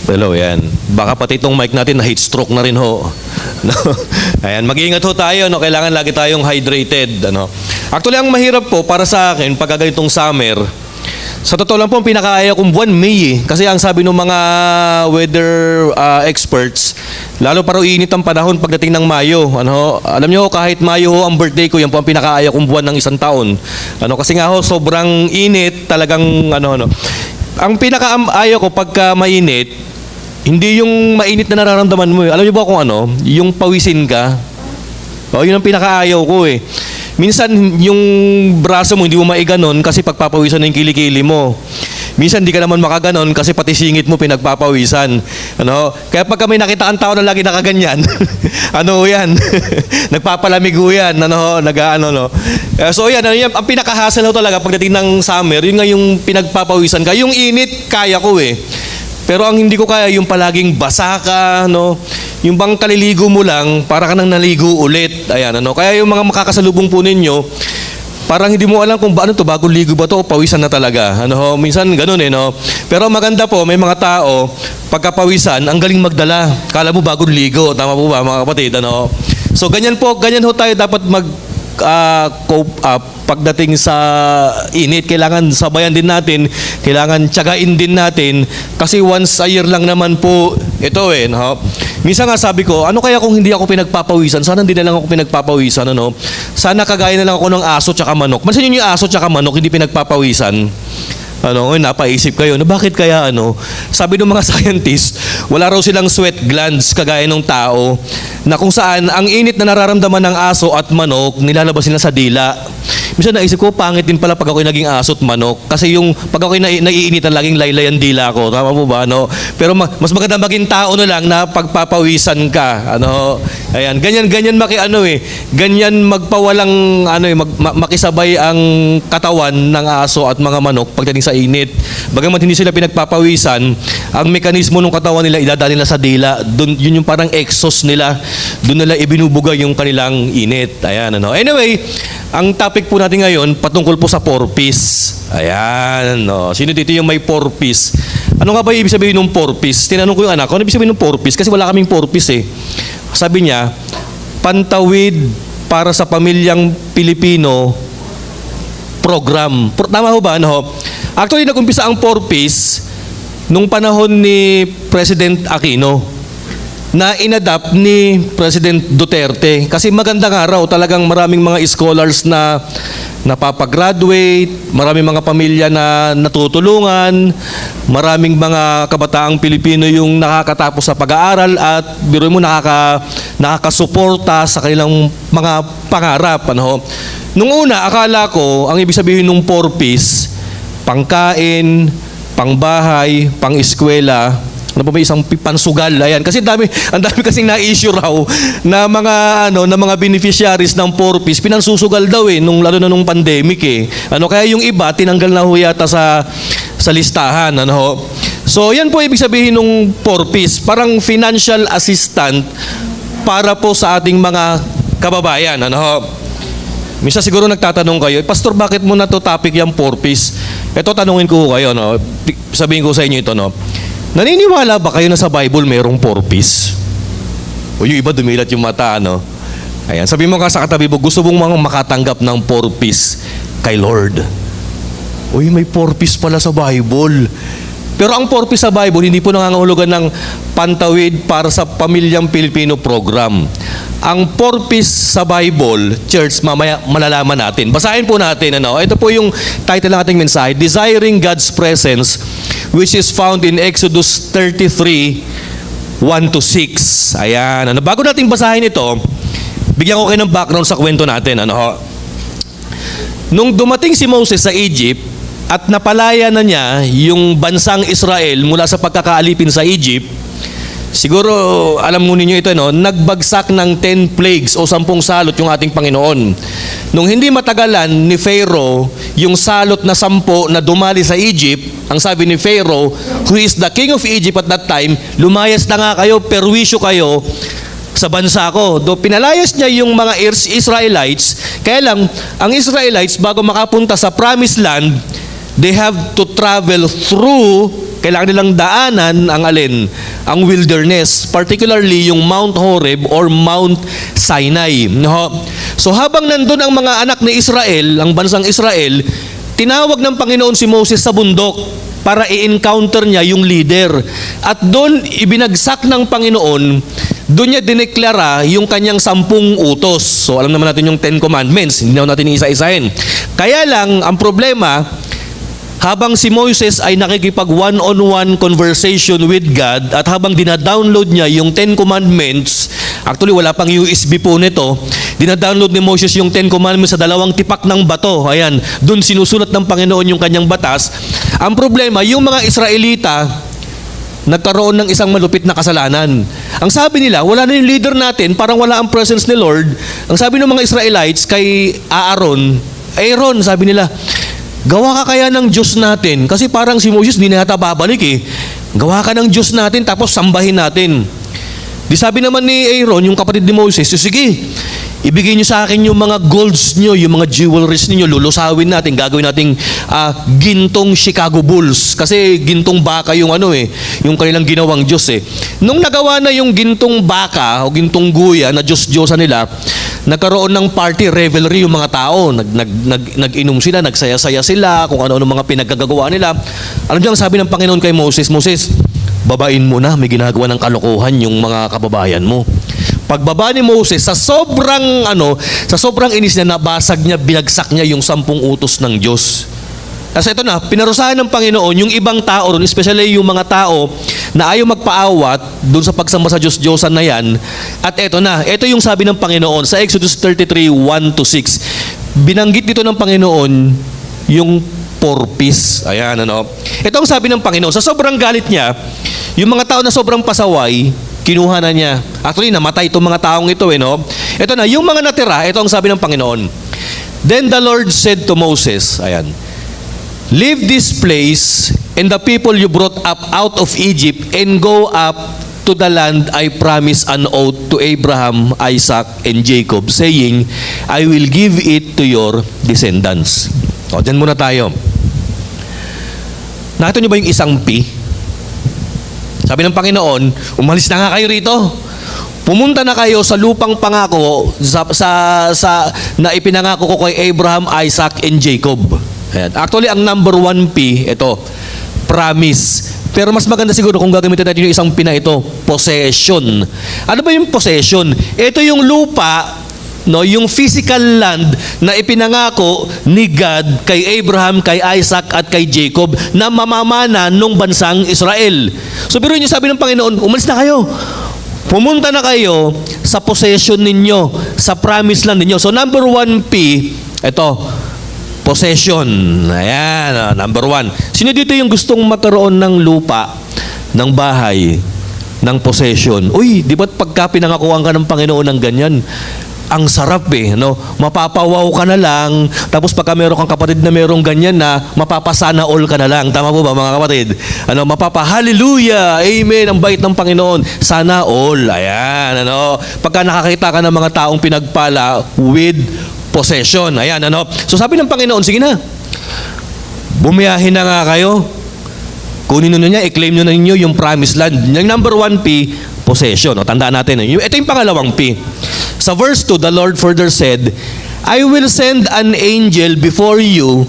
Hello, yan. Baka pati itong mic natin na heat stroke na rin ho. No? Ayan, mag-iingat ho tayo, no? Kailangan lagi tayong hydrated, ano. Actually, ang mahirap po para sa akin pagka ganitong summer, sa totoo lang po, ang pinakaaya kong buwan, May eh. Kasi ang sabi ng mga weather experts, lalo para init ang panahon pagdating ng Mayo. Ano, alam niyo kahit Mayo ho ang birthday ko, yan po ang pinakaaya kong buwan ng isang taon. Ano, kasi nga ho, sobrang init, talagang ano. Ang pinakaaya ko pagka mainit, hindi yung mainit na nararamdaman mo. Alam niyo ba kung ano? Yung pawisin ka. O, yun ang pinakaayaw ko eh. Minsan, yung braso mo hindi mo maiganon kasi pagpapawisan na yung kilikili mo. Minsan, hindi ka naman makaganon kasi pati singit mo pinagpapawisan. Ano? Kaya pagka may nakita ang tao na lagi nakaganyan, ano yan? Nagpapalamig ho yan. Ano, no? So yan, ang pinaka-hassle ho talaga pagdating ng summer, yun nga yung pinagpapawisan ka. Yung init, kaya ko eh. Pero ang hindi ko kaya yung palaging basa ka, no? Yung bang kaliligo mo lang, para ka nang naligo ulit. Ayan, ano? Kaya yung mga makakasalubong po ninyo, parang hindi mo alam kung ano to, bagong ligo ba to o pawisan na talaga. Ano, minsan ganun eh, no? Pero maganda po, may mga tao, pagkapawisan, ang galing magdala. Kala mo bagong ligo. Tama po ba, mga kapatid? Ano? So ganyan ho tayo dapat cope up pagdating sa init. Kailangan sabayan din natin, kailangan tiyagain din natin kasi once a year lang naman po ito eh, no? Minsan nga sabi ko, ano kaya kung hindi ako pinagpapawisan? Sana hindi na lang ako pinagpapawisan, ano? Sana kagaya na lang ako ng aso tsaka manok. Mansin niyo yung aso tsaka manok hindi pinagpapawisan. Ano, napaisip kayo, na bakit kaya ano? Sabi ng mga scientists, wala raw silang sweat glands kagaya ng tao na kung saan ang init na nararamdaman ng aso at manok, nilalabas nila sa dila. Minsan naisip ko, pangit din pala pag ako'y naging aso at manok. Kasi yung pag ako'y naiinitan, laging laylay ang dila ko. Tama po ba? No? Pero mas maganda maging tao na lang na pagpapawisan ka. Ano? Ayan, ganyan ganyan magpawalang makisabay ang katawan ng aso at mga manok pagdating sa init. Bagamat hindi sila pinagpapawisan, ang mekanismo ng katawan nila idadali nila sa dila. Yun yung parang exhaust nila. Doon nila ibinubuga yung kanilang init. Ayan, ano. Anyway, ang topic po natin ngayon patungkol po sa porpoise. Ayan, no. Sino dito yung may porpoise? Ano nga ba ibig sabihin ng porpoise? Tinanong ko yung anak ko, ano ibig sabihin ng porpoise? Kasi wala kaming porpoise eh. Sabi niya, pantawid para sa pamilyang Pilipino program. Tama ho ba? Ano? Actually, nag-umpisa ang porpoise nung panahon ni President Aquino na inadapt ni President Duterte. Kasi maganda nga raw, talagang maraming mga scholars na napapagraduate, maraming mga pamilya na natutulungan, maraming mga kabataang Pilipino yung nakakatapos sa pag-aaral at biro mo nakakasuporta sa kanilang mga pangarap. Ano? Nung una, akala ko, ang ibig sabihin ng porpoise, pangkain, pangbahay, pang-eskwela, ano pa may isang pansugal, ayan. Kasi ang dami kasing na-issue raw na mga beneficiaries ng porpoise, pinansusugal daw eh, lalo na nung pandemic eh. Kaya yung iba, tinanggal na ho yata sa listahan, ano. So, yan po ibig sabihin ng porpoise, parang financial assistant para po sa ating mga kababayan, ano. Minsan siguro nagtatanong kayo, Pastor, bakit mo na to topic yung porpoise? Ito, tanungin ko kayo, no. Sabihin ko sa inyo ito, no. Naniniwala ba kayo na sa Bible mayroong porpoise? O yung iba dumilat yung mata, ano? Ayan, sabi mo ka sa katabi mo, gusto mong mga makatanggap ng porpoise kay Lord. Uy, may porpoise pala sa Bible. Pero ang porpoise sa Bible, hindi po nangangahulugan ng pantawid para sa pamilyang Pilipino program. Ang porpoise sa Bible, church, mamaya malalaman natin. Basahin po natin, ano? Ito po yung title ng ating mensahe, Desiring God's Presence, which is found in Exodus 33, 1-6. Ayan. Ano, bago nating basahin ito, bigyan ko kayo ng background sa kwento natin. Ano, nung dumating si Moses sa Egypt at napalaya na niya yung bansang Israel mula sa pagkakaalipin sa Egypt, siguro alam mo ninyo ito, no? Nagbagsak ng 10 plagues o 10 salot yung ating Panginoon. Nung hindi matagalan ni Pharaoh, yung salot na 10 na dumali sa Egypt, ang sabi ni Pharaoh, who is the king of Egypt at that time, lumayas na nga kayo, perwisyo kayo sa bansa ko. Do pinalayas niya yung mga Israelites, kaya lang, ang Israelites bago makapunta sa promised land, they have to travel through kailangan nilang daanan ang alin? Ang wilderness, particularly yung Mount Horeb or Mount Sinai. No? So habang nandun ang mga anak ni Israel, ang bansang Israel, tinawag ng Panginoon si Moses sa bundok para i-encounter niya yung leader. At doon ibinagsak ng Panginoon, doon niya dineklara yung kanyang 10 utos. So alam naman natin yung 10 commandments, hindi naman natin isa-isahin. Kaya lang, ang problema, habang si Moses ay nakikipag one-on-one conversation with God at habang dinadownload niya yung 10 commandments, actually wala pang USB po nito, dinadownload ni Moses yung 10 commandments sa 2 tipak ng bato. Ayan, doon sinusulat ng Panginoon yung kanyang batas. Ang problema, yung mga Israelita, nagkaroon ng isang malupit na kasalanan. Ang sabi nila, wala na yung leader natin, parang wala ang presence ni Lord. Ang sabi ng mga Israelites kay Aaron, sabi nila, gawa ka kaya ng Diyos natin? Kasi parang si Moses di na yata babalik eh. Gawa ka ng Diyos natin tapos sambahin natin. Di sabi naman ni Aaron, yung kapatid ni Moses, sige, ibigay niyo sa akin yung mga golds niyo, yung mga jewelries niyo, lulusawin natin, gagawin nating gintong Chicago Bulls. Kasi gintong baka yung yung kanilang ginawang Diyos eh. Nung nagawa na yung gintong baka o gintong guya na Diyos-Diyosa nila, nagkaroon ng party, revelry yung mga tao. Nag-inom sila, nagsaya-saya sila, kung ano-ano mga pinagkagagawa nila. Ano dyan sabi ng Panginoon kay Moses? Moses, babain mo na, may ginagawa ng kalokohan yung mga kababayan mo. Pagbaba ni Moses, sa sobrang inis niya, nabasag niya, binagsak niya yung 10 utos ng Diyos. Kasi ito na, pinarusahan ng Panginoon yung ibang tao ron, especially yung mga tao na ayaw magpaawat doon sa pagsamba sa Diyos-Diyosan na yan. At ito na, ito yung sabi ng Panginoon sa Exodus 33, 1-6. Binanggit dito ng Panginoon yung porpoise. Ayan, Ito ang sabi ng Panginoon. Sa sobrang galit niya, yung mga tao na sobrang pasaway, kinuha na niya. Actually, namatay itong mga taong ito, Ito na, yung mga natira, ito ang sabi ng Panginoon. Then the Lord said to Moses, leave this place and the people you brought up out of Egypt and go up to the land I promised an oath to Abraham, Isaac, and Jacob, saying, I will give it to your descendants. O, dyan muna tayo. Nakita niyo ba yung isang P? Sabi ng Panginoon, umalis na nga kayo rito. Pumunta na kayo sa lupang pangako na ipinangako ko kay Abraham, Isaac, and Jacob. Ayan. Actually, ang number 1 P, ito, promise. Pero mas maganda siguro kung gagamitin natin yung isang P na ito, possession. Ano ba yung possession? Ito yung lupa, yung physical land na ipinangako ni God kay Abraham, kay Isaac, at kay Jacob na mamamana nung bansang Israel. So, pero yung sabi ng Panginoon, umalis na kayo. Pumunta na kayo sa possession ninyo, sa promised land ninyo. So, number 1 P, ito, possession. Ayan, number 1. Sino dito yung gustong magkaroon ng lupa, ng bahay, ng possession? Uy, di ba't pagka pinangakuan ka ng Panginoon ng ganyan? Ang sarap mapapawaw ka na lang, tapos pagka meron kang kapatid na merong ganyan na, mapapasana all ka na lang. Tama po ba mga kapatid? Hallelujah, amen, ang bait ng Panginoon, sana all. Ayan, pagka nakakita ka ng mga taong pinagpala with possession, ayan, So sabi ng Panginoon, sige na, bumiyahin na nga kayo. Kunin nyo niya, i-claim nyo na ninyo yung promised land. Yung number 1 P, possession. Tandaan natin. Ito yung pangalawang P. Sa verse 2, the Lord further said, I will send an angel before you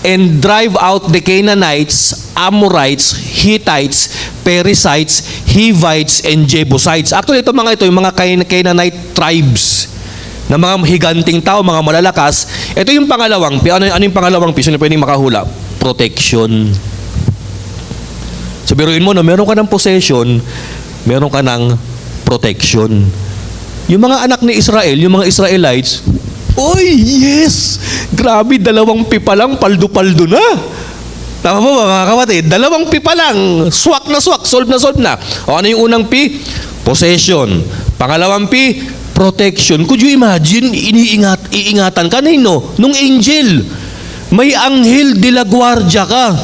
and drive out the Canaanites, Amorites, Hittites, Perizzites, Hivites, and Jebusites. Actually, yung mga Canaanite tribes na mga higanting tao, mga malalakas. Ito yung pangalawang P. Ano yung pangalawang P? Sino pwedeng makahula? Protection. So, biruin mo, meron ka ng possession, meron ka ng protection. Yung mga anak ni Israel, yung mga Israelites, oy, yes! Grabe, 2 P pa lang, paldo-paldo na. Tama po ba mga kapatid? 2 P pa lang, swak na swak, solve na. O ano yung unang P? Possession. Pangalawang P, protection. Could you imagine, iingatan ka nung angel. May anghel de la guardia ka.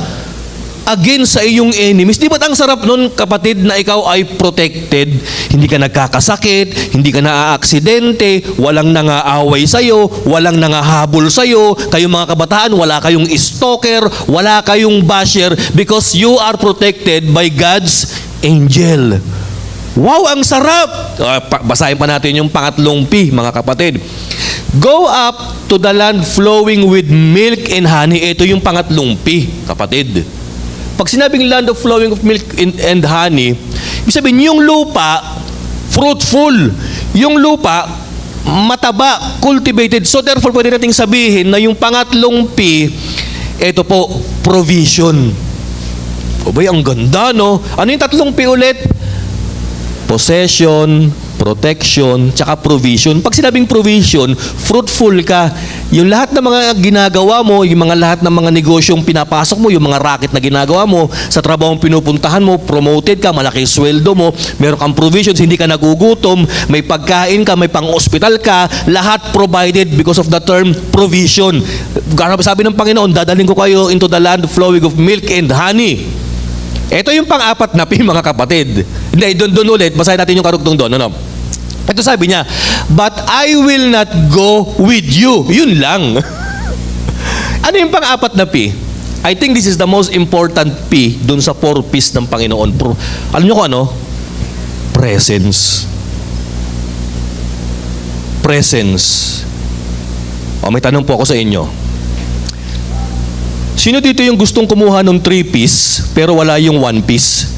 against sa iyong enemies. Di ba't ang sarap nun, kapatid, na ikaw ay protected? Hindi ka nagkakasakit, hindi ka naaaksidente, walang nangaaway sa'yo, walang nangahabol sa'yo, kayong mga kabataan, wala kayong stalker, wala kayong basher, because you are protected by God's angel. Wow, ang sarap! Basahin pa natin yung pangatlong P, mga kapatid. Go up to the land flowing with milk and honey. Ito yung pangatlong P, kapatid. Pag sinabing land of flowing of milk and honey, ibig sabihin, yung lupa, fruitful. Yung lupa, mataba, cultivated. So therefore, pwede nating sabihin na yung pangatlong P, ito po, provision. O ba, ang ganda, no? Ano yung tatlong P ulit? Possession, protection, tsaka provision. Pag sinabing provision, fruitful ka. Yung lahat ng mga ginagawa mo, yung mga lahat ng mga negosyong pinapasok mo, yung mga racket na ginagawa mo, sa trabahong pinupuntahan mo, promoted ka, malaki sweldo mo, meron kang provisions, hindi ka nagugutom, may pagkain ka, may pang-hospital ka, lahat provided because of the term provision. Sabi ng Panginoon, dadaling ko kayo into the land flowing of milk and honey. Ito yung pang-apat na P, mga kapatid. Hindi, doon ulit, basahin natin yung karugtong doon. Ano? Ito sabi niya, but I will not go with you. Yun lang. Ano yung pang-apat na P? I think this is the most important P doon sa 4 P's ng Panginoon. Alam niyo kung ano? Presence. Presence. O, may tanong po ako sa inyo. Sino dito yung gustong kumuha ng 3 piece pero wala yung 1 piece?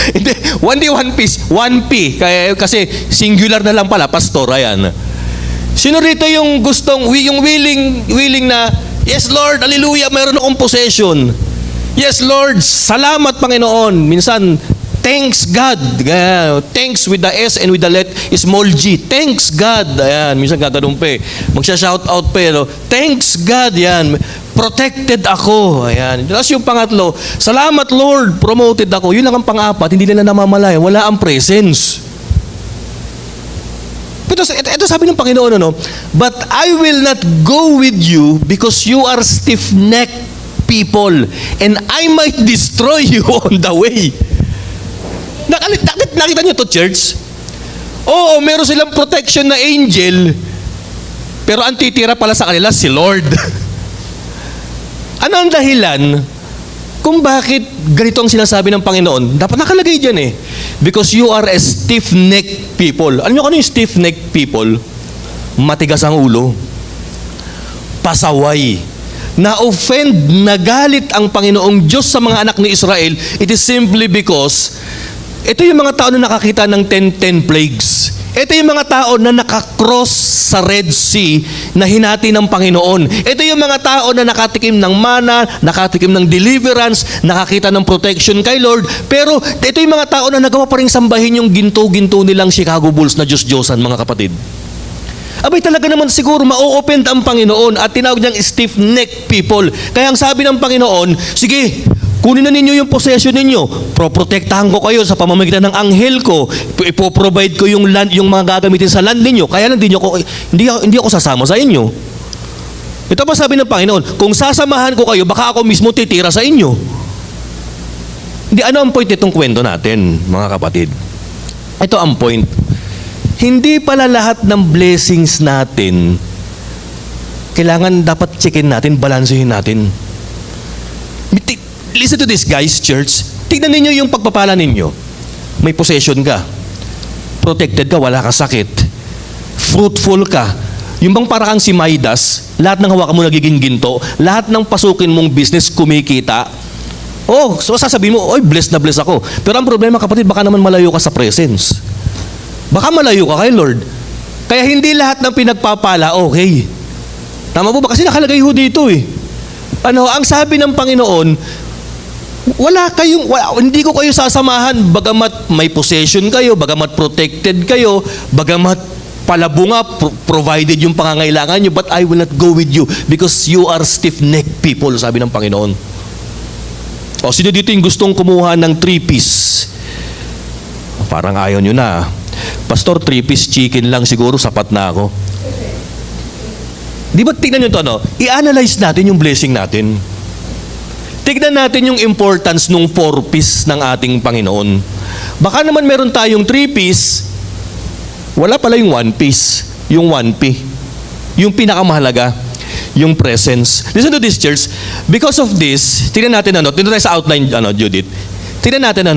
Hindi, hindi 1 piece, 1 P. Kasi singular na lang pala, pastor, ayan. Sino dito yung gustong, yung willing na, yes Lord, hallelujah, mayroon akong possession. Yes Lord, salamat Panginoon. Minsan, thanks God. Thanks with the S and with the small G. Thanks God. Ayan, minsan gaganoon pa eh. Magsha-shout out pa eh. No? Thanks God. Yan. Protected ako. Ayan. Tapos yung pangatlo, salamat Lord, promoted ako. Yun lang ang pang-apat, hindi nila namamalaya. Wala ang presence. Ito sabi ng Panginoon, ano? But I will not go with you because you are stiff-necked people and I might destroy you on the way. Nakita niyo to, church? Oo, meron silang protection na angel, pero ang titira pala sa kanila si Lord. Ano ang dahilan kung bakit ganito ang sinasabi ng Panginoon? Dapat nakalagay dyan eh. Because you are a stiff-necked people. Alam niyo kung ano yung stiff-necked people? Matigas ang ulo. Pasaway. Na-offend, nagalit ang Panginoong Diyos sa mga anak ni Israel. It is simply because ito yung mga tao na nakakita ng 10 plagues. Ito yung mga tao na nakakross sa Red Sea na hinati ng Panginoon. Ito yung mga tao na nakatikim ng mana, nakatikim ng deliverance, nakakita ng protection kay Lord. Pero ito yung mga tao na nagawa pa rin sambahin yung ginto-ginto nilang Chicago Bulls na Diyos-Diyosan, mga kapatid. Abay talaga naman siguro ma-open ang Panginoon at tinawag niyang stiff-necked people. Kaya ang sabi ng Panginoon, sige, kunin na ninyo yung possession ninyo. Proprotektahan ko kayo sa pamamagitan ng anghel ko. Ipoprovide ko yung land, yung mga gagamitin sa land ninyo. Kaya lang hindi ako sasama sa inyo. Ito pa sabi ng Panginoon, kung sasamahan ko kayo, baka ako mismo titira sa inyo. Hindi, ano ang point itong kwento natin, mga kapatid? Ito ang point. Hindi pala lahat ng blessings natin kailangan dapat checkin natin, balansehin natin. Listen to this, guys, church. Tignan ninyo yung pagpapala ninyo. May possession ka. Protected ka, wala ka sakit. Fruitful ka. Yung bang para kang si Midas, lahat ng hawakan mo nagiging ginto, lahat ng pasukin mong business kumikita. Oh, so sasabihin mo, oy, blessed na blessed ako. Pero ang problema, kapatid, baka naman malayo ka sa presence. Baka malayo ka kay Lord. Kaya hindi lahat ng pinagpapala, okay. Tama po ba? Kasi nakalagay ho dito eh. Ano, ang sabi ng Panginoon, hindi ko kayo sasamahan bagamat may possession kayo, bagamat protected kayo, bagamat palabunga, provided yung pangangailangan nyo, but I will not go with you because you are stiff-necked people, sabi ng Panginoon. O, sino dito yung gustong kumuha ng 3-piece? Parang ayaw nyo na. Pastor, 3-piece chicken lang siguro, sapat na ako. Di ba tignan nyo ito, no? I-analyze natin yung blessing natin. tignan natin yung importance ng 4 Ps ng ating Panginoon. Baka naman meron tayong 3 Ps, wala pala yung 1 Ps, yung 1 P. Yung pinakamahalaga, yung presence. Listen to this, church. Because of this, tignan natin dito tayo sa outline, Judith. Tignan natin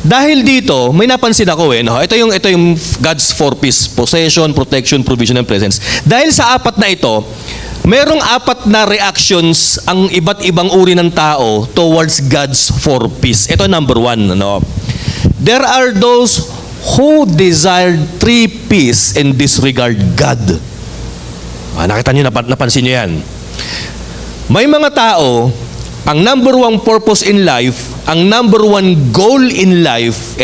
dahil dito, may napansin ako ito yung God's 4 Ps, possession, protection, provision, and presence. Dahil sa 4 na ito, merong 4 na reactions ang iba't ibang uri ng tao towards God's 4 Ps. Ito number 1, There are those who desire 3 Ps and disregard God. Nakita nyo, napansin nyo yan. May mga tao, ang number 1 purpose in life, ang number 1 goal in life,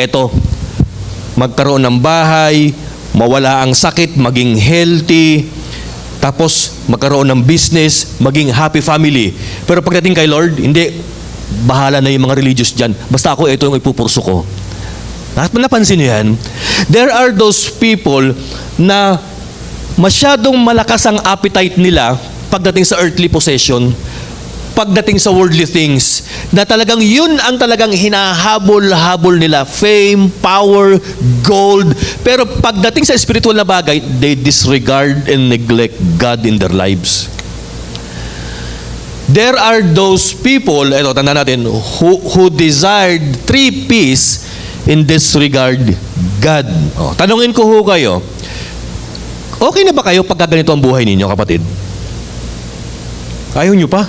magkaroon ng bahay, mawala ang sakit, maging healthy, tapos magkaroon ng business, maging happy family. Pero pagdating kay Lord, hindi, bahala na yung mga religious dyan. Basta ako, ito yung ipupurso ko. Napansin nyo yan? There are those people na masyadong malakas ang appetite nila pagdating sa earthly possession, pagdating sa worldly things, na talagang yun ang talagang hinahabol-habol nila, fame, power, gold. Pero pagdating sa spiritual na bagay, they disregard and neglect God in their lives. There are those people, tanda natin, who desired 3 Ps and disregard God. Tanungin ko kayo, okay na ba kayo pagka ganito ang buhay ninyo, kapatid? Ayaw nyo pa?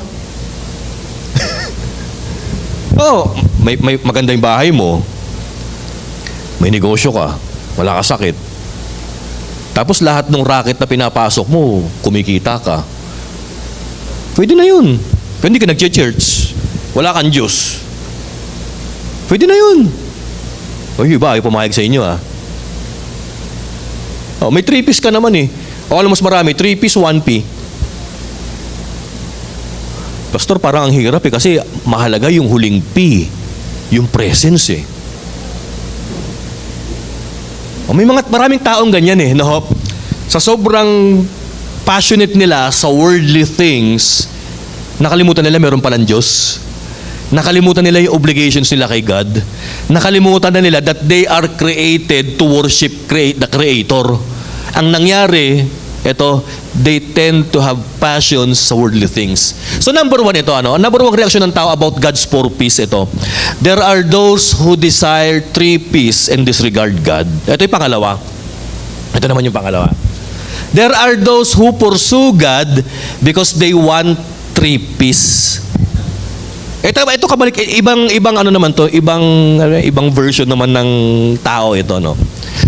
May maganda yung bahay mo, may negosyo ka, wala ka sakit. Tapos lahat ng racket na pinapasok mo, kumikita ka. Pwede na yun. Pero hindi ka nag-church, wala kang Diyos. Pwede na yun. Iba, ayaw pumayag sa inyo may 3 Ps ka naman alam mas marami, 3 Ps, 1 P. Pastor, parang ang hirap kasi mahalaga yung huling P, yung presence may maraming taong ganyan sa sobrang passionate nila sa worldly things, nakalimutan nila meron palang Diyos. Nakalimutan nila yung obligations nila kay God. Nakalimutan na nila that they are created to worship the Creator. Ang nangyari, they tend to have passions sa worldly things. So number 1 number 1 reaction ng tao about God's 4 Ps there are those who desire 3 Ps and disregard God. Ito yung pangalawa. Ito naman yung pangalawa. There are those who pursue God because they want 3 Ps. Ito kabalik, ibang naman to, ibang version naman ng tao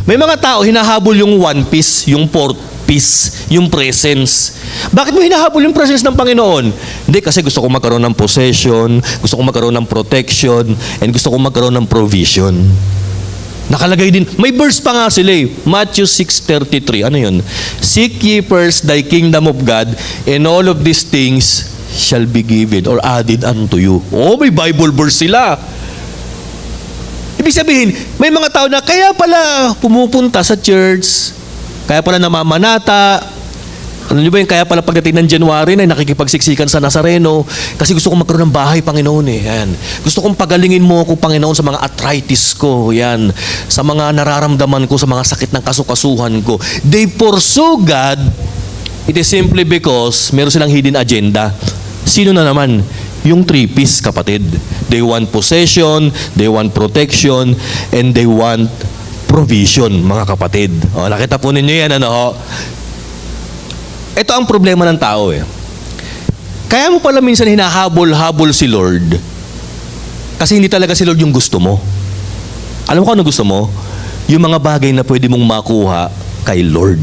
May mga tao hinahabol yung 1 Ps, yung 4 Ps, yung presence. Bakit mo hinahabol yung presence ng Panginoon? Hindi, kasi gusto ko magkaroon ng possession, gusto ko magkaroon ng protection, and gusto ko magkaroon ng provision. Nakalagay din, may verse pa nga sila Matthew 6:33, ano yun? Seek ye first thy kingdom of God, and all of these things shall be given or added unto you. May Bible verse sila. Ibig sabihin, may mga tao na kaya pala pumupunta sa church, kaya pala namamanata, kaya pala pagdating ng January na nakikipagsiksikan sa Nazareno, kasi gusto kong magkaroon ng bahay, Panginoon Yan. Gusto kong pagalingin mo ako, Panginoon, sa mga arthritis ko, yan. Sa mga nararamdaman ko, sa mga sakit ng kasukasuhan ko. They pursue God, it is simply because meron silang hidden agenda. Sino na naman? Yung 3 Ps, kapatid. They want possession, they want protection, and they want provision, mga kapatid. Nakita po ninyo yan, Ito ang problema ng tao Kaya mo pala minsan hinahabol-habol si Lord kasi hindi talaga si Lord yung gusto mo. Alam mo kung ano gusto mo? Yung mga bagay na pwede mong makuha kay Lord.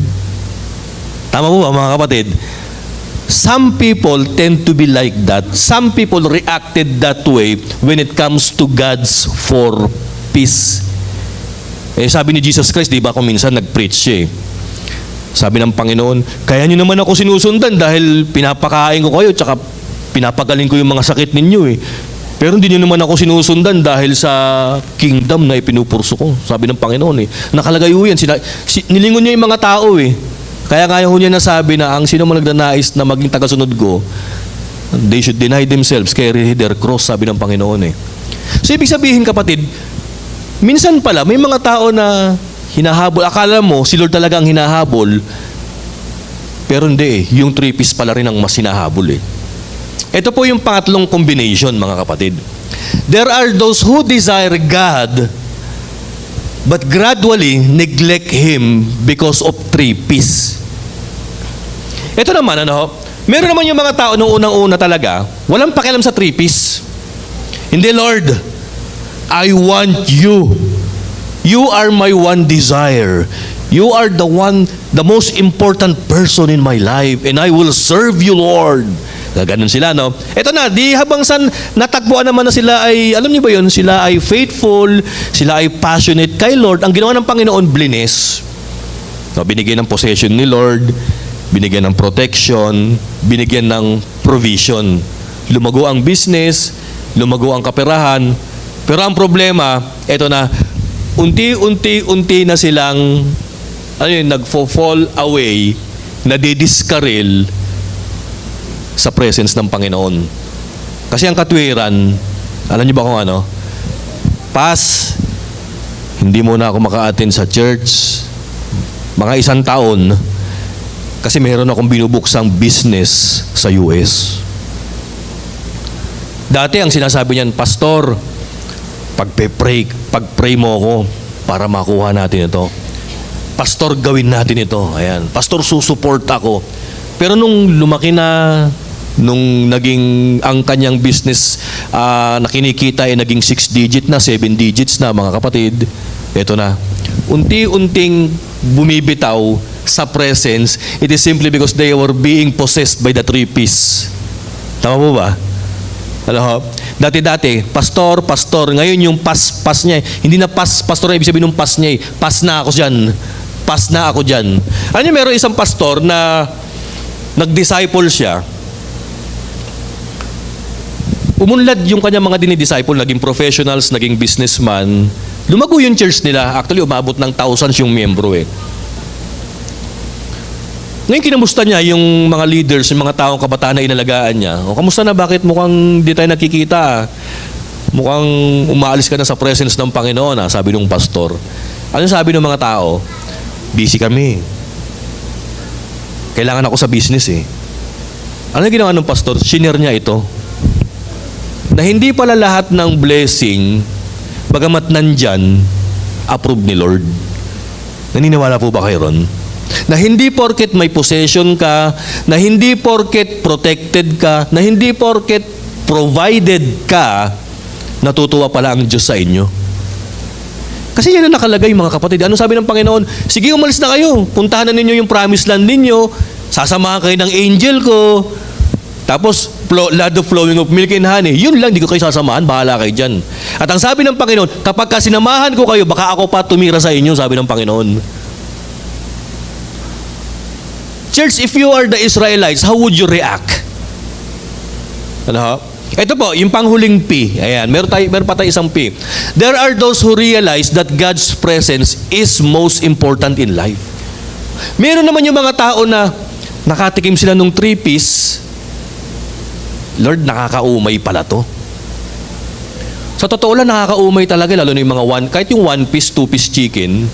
Tama po ba, mga kapatid? Some people tend to be like that. Some people reacted that way when it comes to God's 4 Ps. Sabi ni Jesus Christ, di ba kung minsan nag-preach siya Sabi ng Panginoon, kaya nyo naman ako sinusundan dahil pinapakain ko kayo tsaka pinapagaling ko yung mga sakit ninyo Pero hindi nyo naman ako sinusundan dahil sa kingdom na ipinupurso ko. Sabi ng Panginoon Nakalagay yan. Nilingon niya yung mga tao Kaya kaya ho niya nasabi na ang sino man nagnanais na maging tagasunod ko, They should deny themselves, carry their cross, sabi ng Panginoon eh. So ibig sabihin kapatid, minsan pala may mga tao na hinahabol, akala mo si Lord talaga ang hinahabol, pero hindi eh, yung 3 Ps pala rin ang mas hinahabol eh. Ito po yung pangatlong combination mga kapatid. There are those who desire God, but gradually neglect Him because of 3 Ps. Ito naman, meron naman yung mga tao nung unang-una talaga, walang pakialam sa 3 Ps. Hindi, Lord, I want you. You are my one desire. You are the most important person in my life, and I will serve you, Lord. Ganun sila, no? Ito na, di habang natagpuan naman na sila ay, alam niyo ba yun, sila ay faithful, sila ay passionate kay Lord. Ang ginawa ng Panginoon, blinis. No, binigyan ng possession ni Lord, binigyan ng protection, binigyan ng provision. Lumago ang business, lumago ang kaperahan. Pero ang problema, ito na, unti-unti na silang nagfo-fall away, nadidiskaril sa presence ng Panginoon. Kasi ang katwiran, alam niyo ba kung ano? Hindi mo na ako maka-attend sa church. Mga 1 taon, kasi meron akong binubuksang business sa US. Dati ang sinasabi niyan, Pastor, pag-pray mo ako para makuha natin ito. Pastor, gawin natin ito. Ayan. Pastor, susuport ako. Pero nung lumaki na, nung naging ang kanyang business na kinikita ay naging 6 digit na, 7 digits na mga kapatid, ito na. Unti-unting bumibitaw sa presence. It is simply because they were being possessed by the 3 Ps. Tama po ba? Dati-dati, pastor, ngayon yung pas niya, hindi na pastor na ibig sabihin ng pas niya, pas na ako dyan. Alam niyo, meron isang pastor na nag-disciple siya, umunlad yung kanyang mga dinidisciple, naging professionals, naging businessman, lumago yung church nila, actually umabot ng thousands yung miyembro eh. Ngayon kinamusta niya yung mga leaders, yung mga taong kabataan na inalagaan niya. O kamusta na, bakit mukhang di tayo nakikita? Mukhang umaalis ka na sa presence ng Panginoon, sabi ng pastor. Ano sabi ng mga tao? Busy kami. Kailangan ako sa business eh. Ano yung ginawa ng pastor? Shinare niya ito. Na hindi pala lahat ng blessing, bagamat nandyan, approve ni Lord. Naniniwala po ba kayo ron? Na hindi porket may possession ka, na hindi porket protected ka, na hindi porket provided ka, natutuwa pala ang Diyos sa inyo. Kasi yan ang nakalagay mga kapatid. Ano sabi ng Panginoon? Sige, umalis na kayo. Puntahan na ninyo yung promised land ninyo. Sasamahan kayo ng angel ko. Tapos, land of flowing of milk and honey. Yun lang, di ko kayo sasamahan. Bahala kayo dyan. At ang sabi ng Panginoon, kapag sinamahan ko kayo, baka ako pa tumira sa inyo, sabi ng Panginoon. Church, if you are the Israelites, how would you react? Ito po, yung panghuling P. Ayan, meron pa tayo isang P. There are those who realize that God's presence is most important in life. Meron naman yung mga tao na nakatikim sila nung 3 Ps. Lord, nakakaumay pala to. Sa totoo lang, nakakaumay talaga, lalo na yung mga kahit yung 1 piece, 2 piece chicken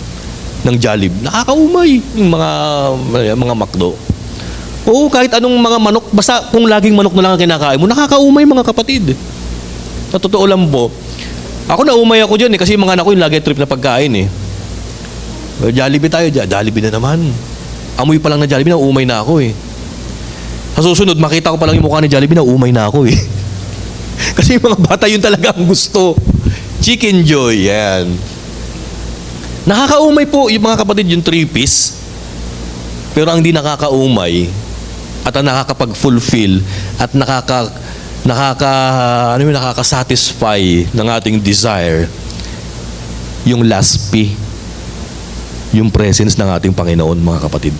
ng Jollibee, nakakaumay yung mga McDo. Oo, kahit anong mga manok, basta kung laging manok na lang ang kinakain mo, nakakaumay mga kapatid. Sa totoo lang po, ako naumay ako dyan kasi yung mga anak ko yung lagi trip na pagkain eh. Jollibee tayo, Jollibee na naman. Amoy pa lang na Jollibee, naumay na ako eh. Sa susunod, makita ko pa lang yung mukha ni Jollibee, naumay na ako eh. Kasi yung mga bata yun talaga ang gusto. Chicken Joy, yan. Nakakaumay po yung mga kapatid yung 3 Ps. Pero ang di nakakaumay at ang nakakapag-fulfill at nakaka-satisfy ng ating desire, yung last P, yung presence ng ating Panginoon, mga kapatid.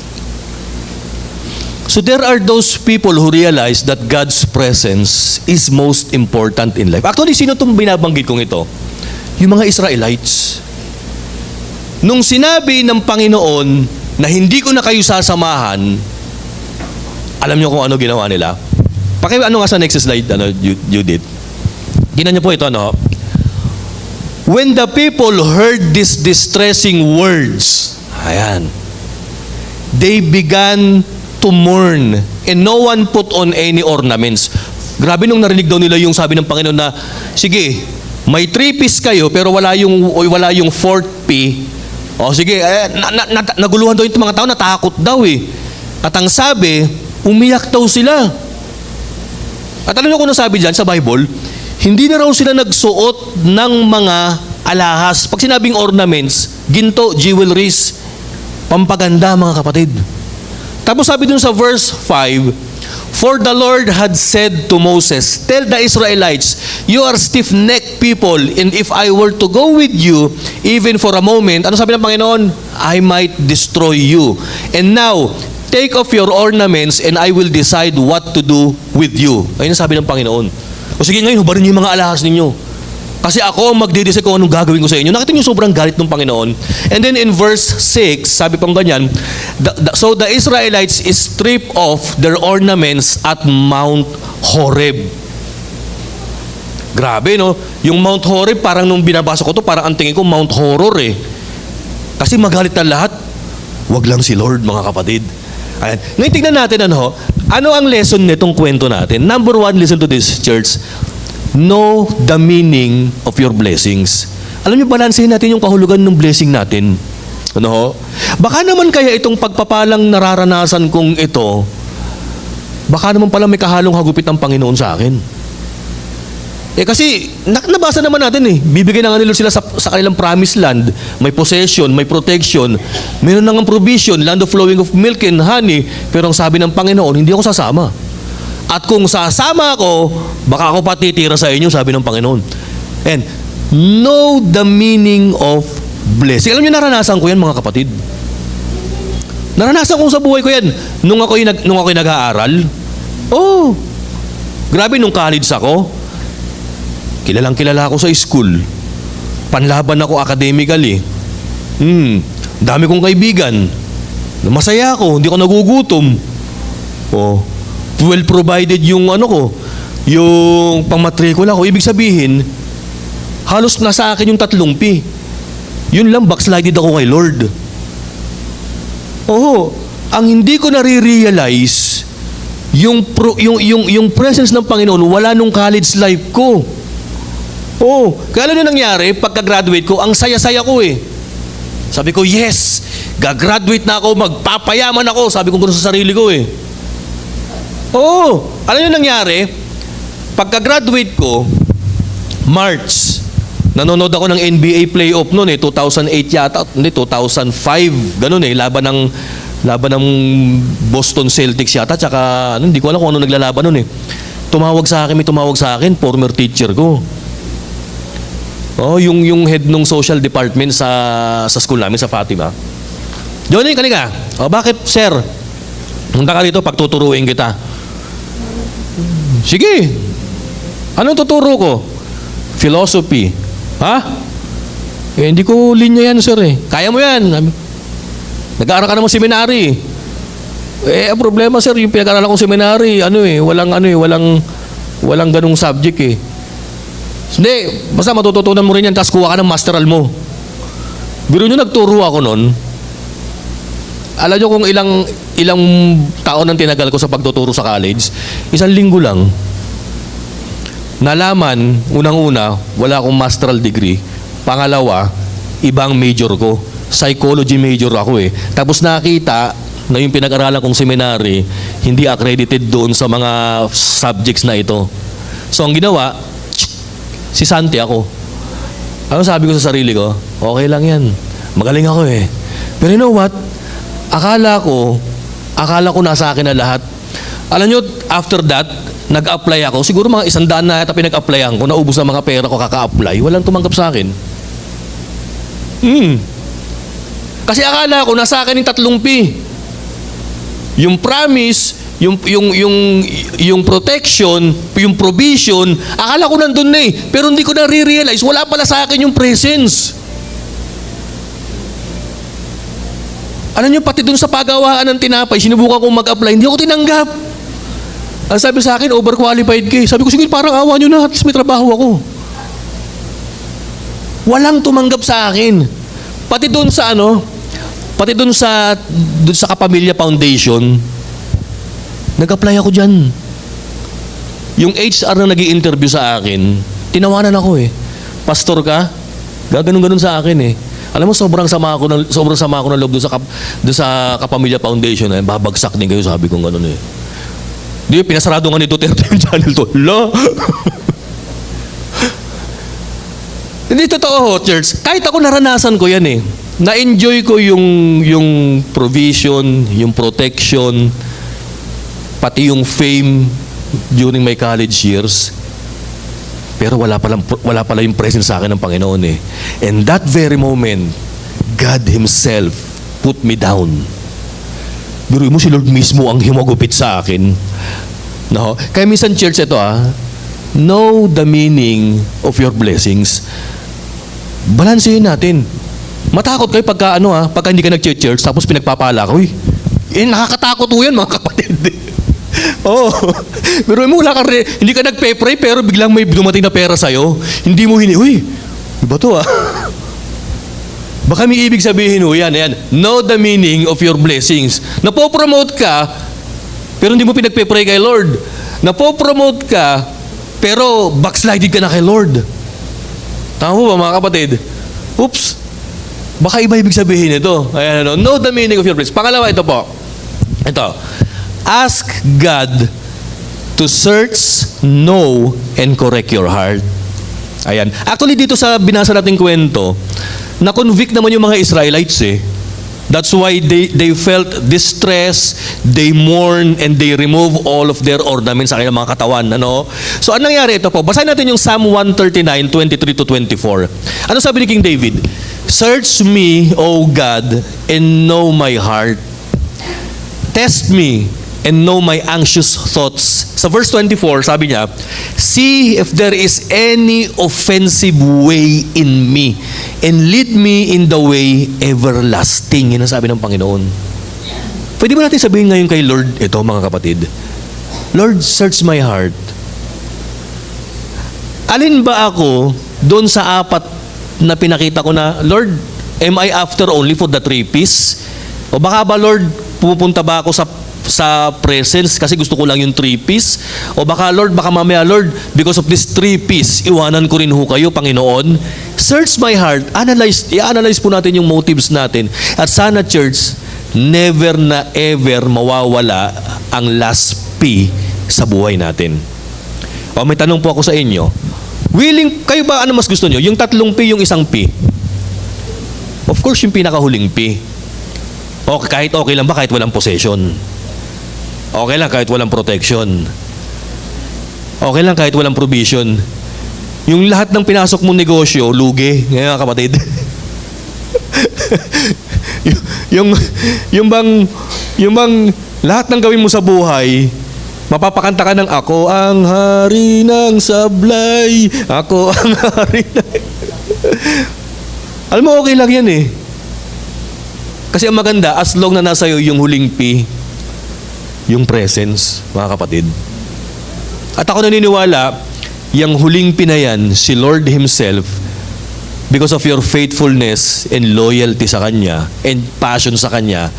So there are those people who realize that God's presence is most important in life. Actually, sino itong binabanggit kong ito? Yung mga Israelites. Nung sinabi ng Panginoon na hindi ko na kayo sasamahan, alam niyo kung ano ginawa nila? Ano nga sa next slide, Judith? Tingnan niyo po ito, no? When the people heard these distressing words, ayan, they began to mourn, and no one put on any ornaments. Grabe nung narinig daw nila yung sabi ng Panginoon na, sige, may 3 Ps kayo, pero wala yung 4th P. O sige, naguluhan daw yung mga tao, natakot daw eh. At ang sabi, umiyak daw sila. At alam niyo kung ano sabi dyan sa Bible? Hindi na raw sila nagsuot ng mga alahas. Pag sinabing ornaments, ginto, jewelries, pampaganda mga kapatid. Tapos sabi dun sa verse 5, for the Lord had said to Moses, tell the Israelites, you are stiff-necked people, and if I were to go with you, even for a moment, ano sabi ng Panginoon? I might destroy you. And now, take off your ornaments, and I will decide what to do with you. Ayun ang sabi ng Panginoon. O sige ngayon, hubarin niyo yung mga alahas ninyo. Kasi ako ang magdidesisyon kung anong gagawin ko sa inyo. Nakita niyo sobrang galit ng Panginoon. And then in verse 6, sabi pang ganyan, so the Israelites stripped off their ornaments at Mount Horeb. Grabe, no? Yung Mount Horeb, parang nung binabasa ko to, parang ang tingin ko Mount Horror eh. Kasi magalit na lahat. Wag lang si Lord, mga kapatid. Ayan. Ngayon tignan natin ano ang lesson nitong kwento natin. Number 1, listen to this, church. Know the meaning of your blessings. Alam niyo, balansehin natin yung kahulugan ng blessing natin. Ano ho? Baka naman kaya itong pagpapalang nararanasan kong ito, baka naman pala may kahalong hagupit ng Panginoon sa akin. Kasi, nabasa naman natin bibigyan na nga nila sila sa kanilang promised land, may possession, may protection, meron na nga provision, land of flowing of milk and honey, pero ang sabi ng Panginoon, hindi ako sasama. At kung sasama ako, baka ako patitira sa inyo, sabi ng Panginoon. And, know the meaning of blessing. Alam niyo, naranasan ko yan, mga kapatid. Naranasan ko sa buhay ko yan. Nung ako'y nag-aaral, grabe, nung college ako, kilalang-kilala ako sa school. Panlaban ako academically. Dami kong kaibigan. Masaya ako, hindi ako nagugutom. Well provided yung yung pangmatrikula ko. Ibig sabihin, halos nasa akin yung 3 P. Yun lang, backslided ako kay Lord. Ang hindi ko nare-realize, yung presence ng Panginoon, wala nung college life ko. Kaya alam nyo nangyari, pagka-graduate ko, ang saya-saya ko Sabi ko, yes, gagraduate na ako, magpapayaman ako. Sabi ko gano'n sa sarili ko alam nyo nangyari, pagka-graduate ko, March, nanonood ako ng NBA playoff noon 2008 yata, hindi, 2005, gano'n laban ng Boston Celtics yata, tsaka, hindi ko alam kung ano naglalaban noon may tumawag sa akin, former teacher ko. Yung head ng social department sa school namin, sa Fatima. Johnny, kanina. Bakit, sir? Punta ka dito, pagtuturuin kita. Sige. Anong tuturo ko? Philosophy. Ha? Hindi ko linya yan, sir Kaya mo yan. Nag-aaral ka naman seminary. Ang problema, sir, yung pinag-aaralan kong seminary, walang ganung subject Hindi, basta matututunan mo rin yan, tapos kuha ka ng masteral mo. Biro nyo, nagturo ako noon. Alam nyo kung ilang taon ang tinagal ko sa pagtuturo sa college? 1 linggo lang. Nalaman, unang-una, wala akong masteral degree. Pangalawa, ibang major ko. Psychology major ako Tapos nakita na yung pinag-aralan kong seminary, hindi accredited doon sa mga subjects na ito. So ang ginawa, si Santi ako. Ano sabi ko sa sarili ko? Okay lang yan. Magaling ako Pero you know what? Akala ko nasa akin na lahat. Alam nyo, after that, nag-apply ako. Siguro mga 100 na yata pinag-applyan ko. Naubos na mga pera ko kaka-apply. Walang tumanggap sa akin. Kasi akala ko nasa akin yung 3 P. Yung promise, yung protection, yung provision, akala ko nandun pero hindi ko na-realize, wala pala sa akin yung presence. Alam nyo, pati dun sa pagawaan ng tinapay, sinubukan kong mag-apply, hindi ako tinanggap. Ang sabi sa akin, overqualified ka eh. Sabi ko, sige, parang awa nyo na, at least may trabaho ako. Walang tumanggap sa akin. Pati doon sa doon sa Kapamilya Foundation, nag-apply ako dyan. Yung HR na nag-i-interview sa akin, tinawanan ako eh. Pastor ka? Gaganon-ganon sa akin eh. Alam mo, sobrang sama ako ng loob doon sa Kapamilya Foundation. Eh. Babagsak din kayo, sabi ko gano'n eh. Di, pinasarado nga ni Duterte yung channel to. Hala! Hindi totoo ho, church. Kahit ako naranasan ko yan eh. Na-enjoy ko yung provision, yung protection, pati yung fame during my college years. Pero wala pala yung presence sa akin ng Panginoon eh. And that very moment, God Himself put me down. Biruin mo, si Lord mismo ang himagupit sa akin. No? Kaya minsan, church, ito know the meaning of your blessings. Balansehin natin. Matakot kayo pagka hindi ka nag-church tapos pinagpapala ka. Uy, nakakatakot po yan, mga kapatid. Oo. Pero hindi ka nagpe-pray pero biglang may dumating na pera sa'yo. Hindi mo uy, iba to Baka may ibig sabihin yan. Know the meaning of your blessings. Napopromote ka, pero hindi mo pinagpe-pray kay Lord. Napopromote ka, pero backsliding ka na kay Lord. Tama mo ba, mga kapatid? Oops. Baka iba ibig sabihin ito. Know the meaning of your blessings. Pangalawa, ito po. Ito. Ask God to search, know, and correct your heart. Ayan. Actually, dito sa binasa nating kwento, na-convict naman yung mga Israelites eh. That's why they felt distress, they mourn, and they remove all of their ornaments sa kanilang mga katawan. So, anong nangyari ito po? Basahin natin yung Psalm 139, 23-24. Ano sabi ni King David? Search me, O God, and know my heart. Test me, and know my anxious thoughts. Sa verse 24, sabi niya, see if there is any offensive way in me, and lead me in the way everlasting. Yan ang sabi ng Panginoon. Pwede ba natin sabihin ngayon kay Lord, ito mga kapatid, Lord, search my heart. Alin ba ako doon sa apat na pinakita ko na, Lord, am I after only for the 3-piece? O baka ba, Lord, pupunta ba ako sa presence kasi gusto ko lang yung 3-piece? O baka, Lord, baka mamaya, Lord, because of this 3-piece, iwanan ko rin ho kayo, Panginoon. Search my heart. I-analyze po natin yung motives natin. At sana, church, never na ever mawawala ang last P sa buhay natin. O may tanong po ako sa inyo. Kayo ba, ano mas gusto nyo? Yung 3 P, yung 1 P? Of course, yung pinakahuling P. O kahit okay lang ba kahit walang possession? Okay lang kahit walang protection. Okay lang kahit walang provision. Yung lahat ng pinasok mong negosyo, lugi. Ngayon, kapatid. yung bang lahat ng gawin mo sa buhay, mapapakanta ka ng ako ang hari ng sablay. Ako ang hari ng... Alam mo, okay lang yan eh. Kasi ang maganda, as long na nasa iyo yung huling P, yung presence, mga kapatid. At ako naniniwala, yung huling P na yan, si Lord Himself, because of your faithfulness and loyalty sa Kanya, and passion sa Kanya,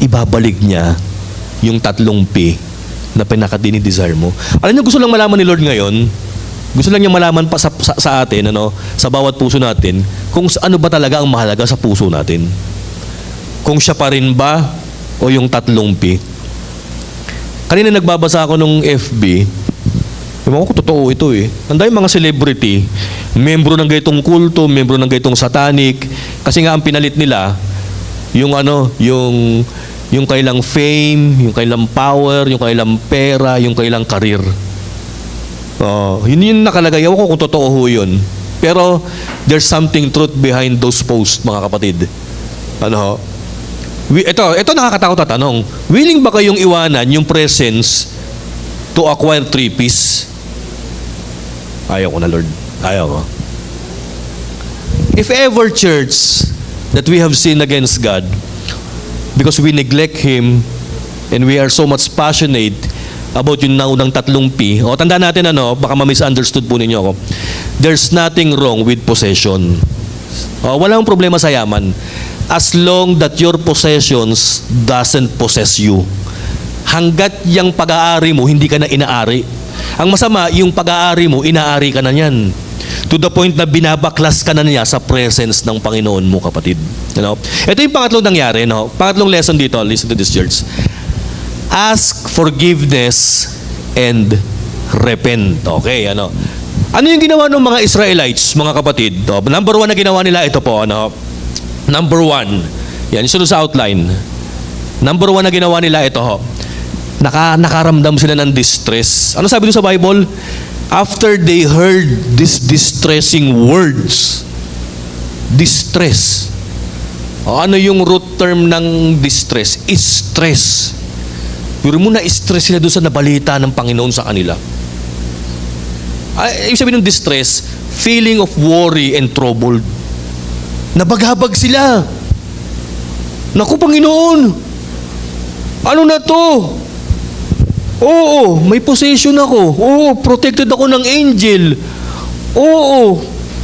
ibabalik niya yung 3 P na pinaka-dinidesire mo. Alam niyo, gusto lang malaman ni Lord ngayon, gusto lang niya malaman pa sa atin, sa bawat puso natin, kung ano ba talaga ang mahalaga sa puso natin. Kung siya pa rin ba o yung 3 P. Kanina nagbabasa ako nung FB, ewan ko totoo ito eh. Ang dami mga celebrity, membro ng gaytong kulto, membro ng gaytong satanic, kasi nga ang pinalit nila, yung kailang fame, yung kailang power, yung kailang pera, yung kailang karir. Yun nakalagay. Ewan ko kung totoo ho yun. Pero there's something truth behind those posts, mga kapatid. Ito nakakatakot na tanong. Willing ba kayong iwanan yung presence to acquire 3-piece? Ayaw ko na, Lord. Ayaw ko. If ever, church, that we have sinned against God because we neglect Him and we are so much passionate about yung naunang 3 P. O, tanda natin baka ma-misunderstood po ninyo ako. There's nothing wrong with possession. O, walang problema sa yaman. As long that your possessions doesn't possess you. Hanggat yung pag-aari mo, hindi ka na inaari. Ang masama, yung pag-aari mo, inaari ka na niyan. To the point na binabaklas ka na niya sa presence ng Panginoon mo, kapatid. Ito yung pangatlong nangyari. Pangatlong lesson dito, listen to this, church. Ask forgiveness and repent. Okay, ano yung ginawa ng mga Israelites, mga kapatid? Number 1 na ginawa nila, ito po, Number 1, yan, isunod sa outline. Number 1 na ginawa nila, ito nakaramdam sila ng distress. Ano sabi doon sa Bible? After they heard these distressing words, distress. Ano yung root term ng distress? Stress. Pero mo na-stress sila doon sa nabalita ng Panginoon sa kanila. Ibig sabihin ng distress, feeling of worry and troubled. Nabaghabag sila. Naku, Panginoon, ano na to? Oo, may possession ako. Oo, protected ako ng angel. Oo,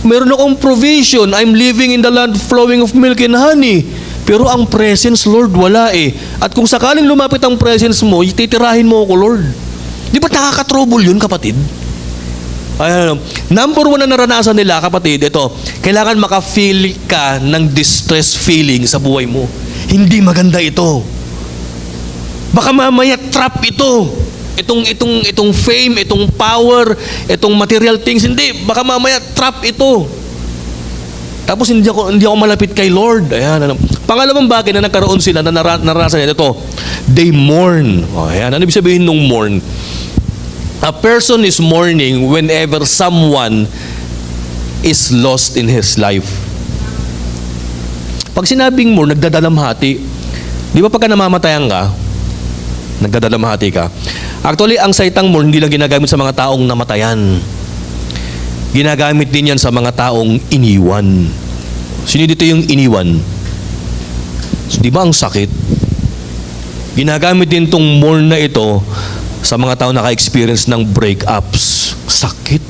meron akong provision. I'm living in the land flowing of milk and honey. Pero ang presence, Lord, wala eh. At kung sakaling lumapit ang presence mo, titirahin mo ako, Lord. Di ba nakaka-trouble yun, kapatid? Number 1 na naranasan nila, kapatid, ito, kailangan maka-feel ka ng distress feeling sa buhay mo. Hindi maganda ito. Baka mamaya trap ito. Itong fame, itong power, itong material things, hindi. Baka mamaya trap ito. Tapos hindi ako malapit kay Lord. Ayan. Pangalawang bagay na nagkaroon sila na naranasan nila, ito, they mourn. Ayan. Ano ibig sabihin nung mourn? A person is mourning whenever someone is lost in his life. Pag sinabing mourn, nagdadalamhati. Di ba pagka namamatayan ka, nagdadalamhati ka? Actually, ang salitang mourn hindi lang ginagamit sa mga taong namatayan. Ginagamit din yan sa mga taong iniwan. Sino dito yung iniwan? So, di ba ang sakit? Ginagamit din tong mourn na ito sa mga taong naka-experience ng breakups. Sakit.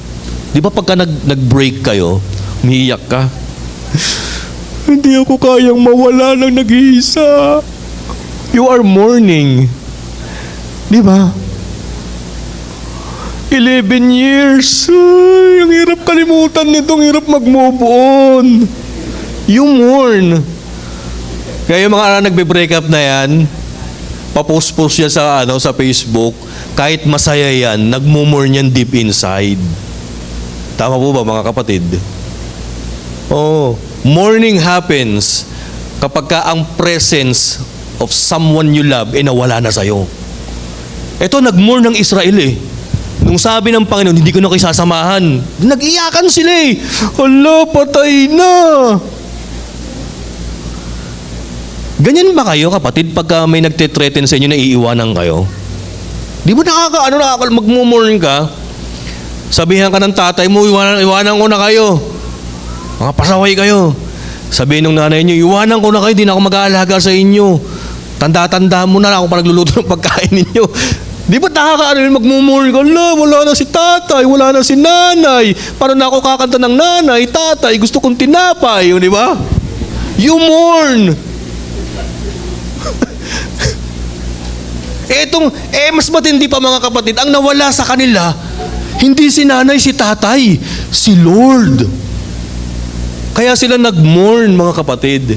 Di ba pagka nag-break kayo, umiiyak ka? Hindi ako kayang mawala ng nag-iisa. You are mourning. Di ba? 11 years. Ay, ang hirap kalimutan nito. Ang hirap mag-move on. You mourn. Kaya yung mga nagbe-break up na yan, papost-post yan sa Facebook, kahit masaya yan, nagmo-mourn yan deep inside. Tama po ba, mga kapatid? Oh, mourning happens kapag ka ang presence of someone you love nawala na sa'yo. Ito, nag-mourn ng Israel eh. Nung sabi ng Panginoon, hindi ko na kayo sasamahan. Nag-iyakan sila eh. Hala, patay na. Ganyan ba kayo, kapatid, pagka may nagte-threaten sa inyo na iiwanan kayo? Di ba magmumurn ka? Sabihan ka ng tatay mo, iwanan ko na kayo. Mga pasaway kayo. Sabihin ng nanay niyo, iwanan ko na kayo, di na ako mag-aalaga sa inyo. Tanda-tanda mo na ako pa nagluluto ng pagkain ninyo. Di ba magmumurn ka? Wala na si tatay, wala na si nanay. Paano na ako kakanta ng nanay, tatay, gusto kong tinapay, di ba? You mourn. Mas matindi pa, mga kapatid, ang nawala sa kanila, hindi si nanay, si tatay, si Lord. Kaya sila nag-mourn, mga kapatid.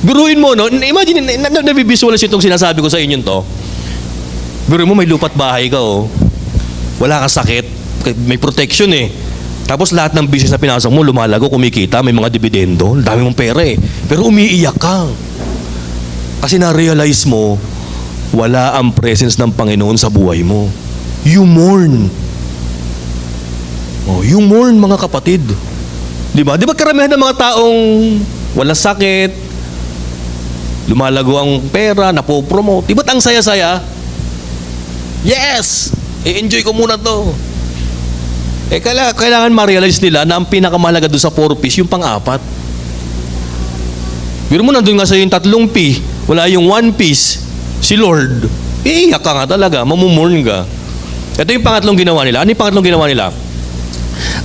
Biruin mo, no? Imagine, nabivisualize itong sinasabi ko sa inyo to. Biruin mo, may lupa't bahay ka, oh. Wala kang sakit, may protection eh. Tapos lahat ng business na pinasok mo, lumalago, kumikita, may mga dividendo, dami mong pera eh. Pero umiiyak ka. Kasi na-realize mo, wala ang presence ng Panginoon sa buhay mo. You mourn. Oh, you mourn, mga kapatid. Di ba? Di ba karamihan ng mga taong walang sakit, lumalago ang pera, napopromote. Di ba't ang saya-saya? Yes! I-enjoy ko muna to. Kailangan ma-realize nila na ang pinakamahalaga doon sa 4 P's, yung pang-apat. Pero mo nandun nga sa yung 3 P, wala yung 1 piece, si Lord. iiyak ka nga talaga, mamumurn ka. Ito yung pangatlong ginawa nila. Ano yung pangatlong ginawa nila?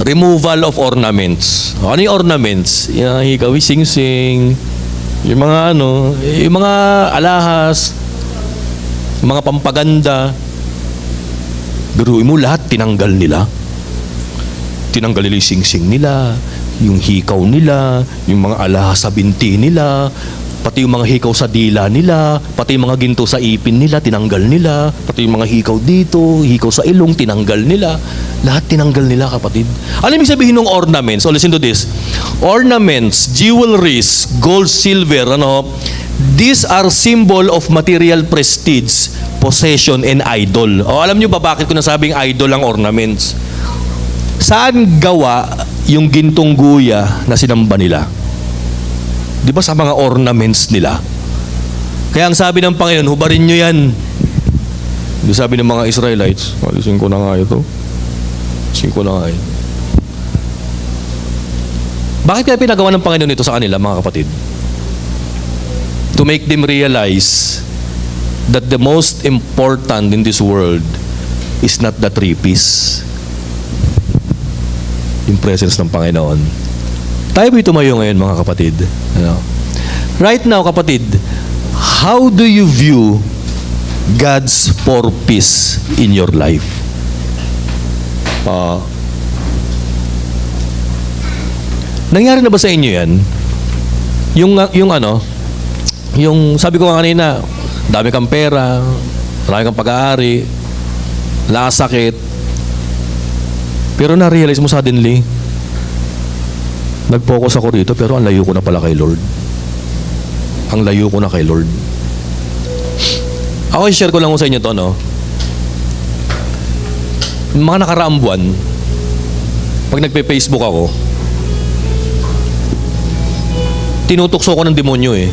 Removal of ornaments. Ano yung ornaments? Yung hikaw, sing-sing, yung mga yung mga alahas, mga pampaganda. Biruin mo, lahat tinanggal nila. Tinanggal nila yung sing-sing nila, yung hikaw nila, yung mga alahas sa binti nila, pati yung mga hikaw sa dila nila, pati yung mga ginto sa ipin nila, tinanggal nila, pati yung mga hikaw dito, hikaw sa ilong, tinanggal nila. Lahat tinanggal nila, kapatid. Ano ibig sabihin ng ornaments? So listen to this. Ornaments, jewelries, gold, silver, these are symbol of material prestige, possession, and idol. O alam nyo ba bakit ko nasabing idol ang ornaments? Saan gawa yung gintong guya na sinamba nila? Di ba sa mga ornaments nila? Kaya ang sabi ng Panginoon, hubarin nyo yan. Di sabi ng mga Israelites, alisin ko na nga ito. Alisin ko na nga ito. Bakit kaya pinagawa ng Panginoon ito sa kanila, mga kapatid? To make them realize that the most important in this world is not the three P's. Yung presence ng Panginoon. Tayo ba tumayo ngayon, mga kapatid? Right now, kapatid, how do you view God's purpose in your life? Nangyari na ba sa inyo yan? Yung sabi ko kanina, dami kang pera, marami kang pag-aari, wala kang sakit, pero na-realize mo suddenly, nag-focus ako rito, pero ang layo ko na pala kay Lord. Ang layo ko na kay Lord. Ako, i-share ko lang sa inyo to, mga nakaraang buwan, pag nagpe-Facebook ako, tinutukso ko ng demonyo eh.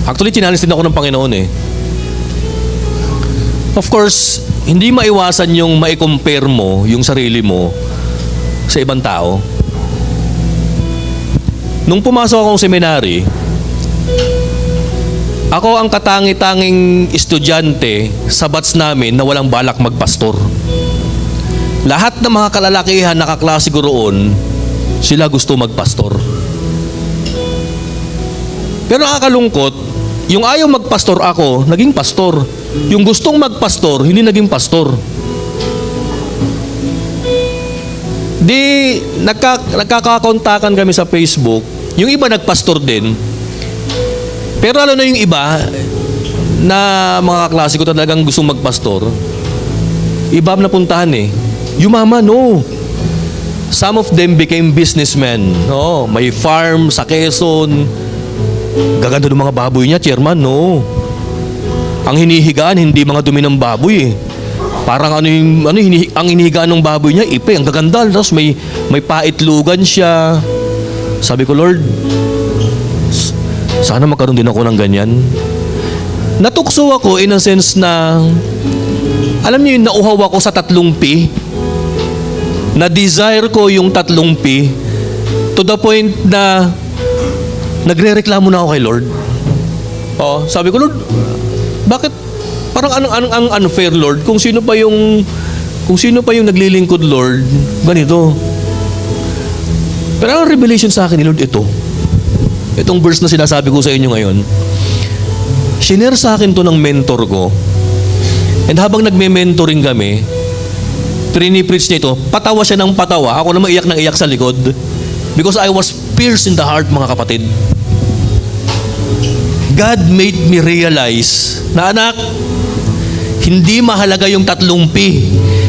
Actually, chinalis din ako ng Panginoon eh. Of course, hindi maiwasan yung mai-compare mo yung sarili mo sa ibang tao. Nung pumasok akong seminary, ako ang katangi-tanging estudyante sa batch namin na walang balak magpastor. Lahat ng mga kalalakihan na kaklase ko roon, sila gusto magpastor. Pero nakakalungkot, yung ayaw magpastor ako, naging pastor. Yung gustong magpastor, hindi naging pastor. Di, nagkakakontakan kami sa Facebook. Yung iba nagpastor din. Pero alam na yung iba, na mga kaklase ko talagang gustong magpastor, iba na puntahan eh. Yumaman, no. Some of them became businessmen. No? May farm sa Quezon. Gaganda ng mga baboy niya, chairman, no. Ang hinihigaan, hindi mga dumi ng baboy eh. Parang ang hinihigaan ng baboy niya, ipe, ang gaganda. Tapos may paitlugan siya. Sabi ko, Lord, sana magkaroon din ako ng ganyan. Natukso ako in a sense na, alam niyo yung nauhaw ako sa 3 P. Na-desire ko yung 3 P to the point na nagre-reklamo na ako kay Lord. Sabi ko, Lord, bakit parang ang unfair, Lord, kung sino pa yung naglilingkod, Lord, ganito. Pero ang revelation sa akin ni Lord itong verse na sinasabi ko sa inyo ngayon, shinare sa akin to ng mentor ko, and habang nagme-mentoring kami, prini-preach niya ito, patawa siya ng patawa, ako naman iyak ng iyak sa likod, because I was pierced in the heart, mga kapatid. God made me realize na, anak, hindi mahalaga yung 3 P,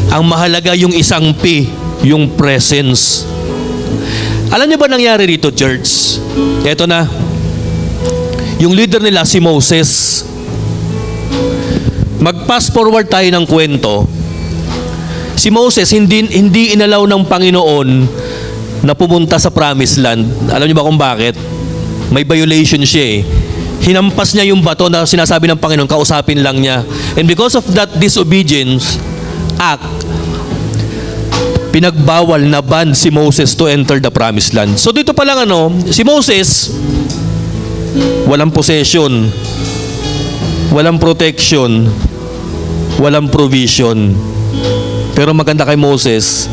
ang mahalaga yung 1 P, yung presence. Alam niyo ba nangyari dito, church? Eto na. Yung leader nila, si Moses. Mag-fast forward tayo ng kwento. Si Moses, hindi inalaw ng Panginoon na pumunta sa promised land. Alam niyo ba kung bakit? May violation siya eh. Hinampas niya yung bato na sinasabi ng Panginoon, kausapin lang niya. And because of that disobedience act, pinagbawal na ban si Moses to enter the promised land. So dito pa lang si Moses, walang possession, walang protection, walang provision. Pero maganda kay Moses,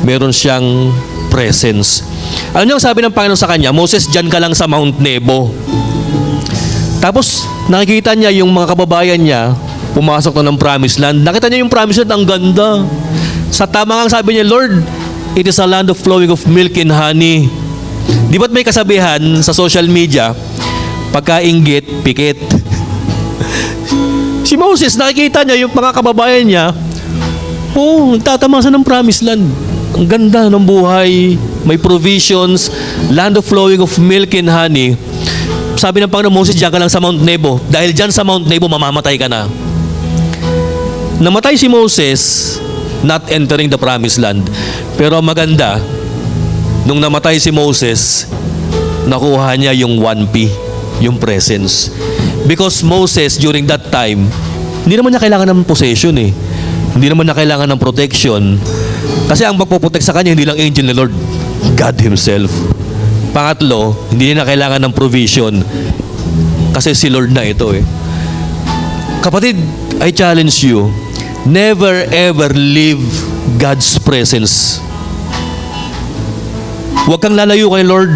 meron siyang presence. Alam niyo ang sabi ng Panginoon sa kanya, Moses, dyan ka lang sa Mount Nebo. Tapos nakikita niya yung mga kababayan niya, pumasok na ng promised land. Nakita niya yung promised land, ang ganda. Sa tama nga sabi niya, Lord, it is a land of flowing of milk and honey. Di ba't may kasabihan sa social media, pagkainggit, pikit. Si Moses, nakikita niya yung mga kababayan niya, nagtatamasa ng promised land. Ang ganda ng buhay, may provisions, land of flowing of milk and honey. Sabi ng Panginoon, Moses, diyan ka lang sa Mount Nebo. Dahil diyan sa Mount Nebo, mamamatay ka na. Namatay si Moses, not entering the promised land. Pero maganda, nung namatay si Moses, nakuha niya yung 1P, yung presence. Because Moses, during that time, hindi naman niya kailangan ng possession eh. Hindi naman niya kailangan ng protection. Kasi ang magpoprotect sa kanya, hindi lang angel ni Lord, God Himself. Pangatlo, hindi niya kailangan ng provision. Kasi si Lord na ito eh. Kapatid, I challenge you, never ever leave God's presence. Huwag kang lalayo kay Lord.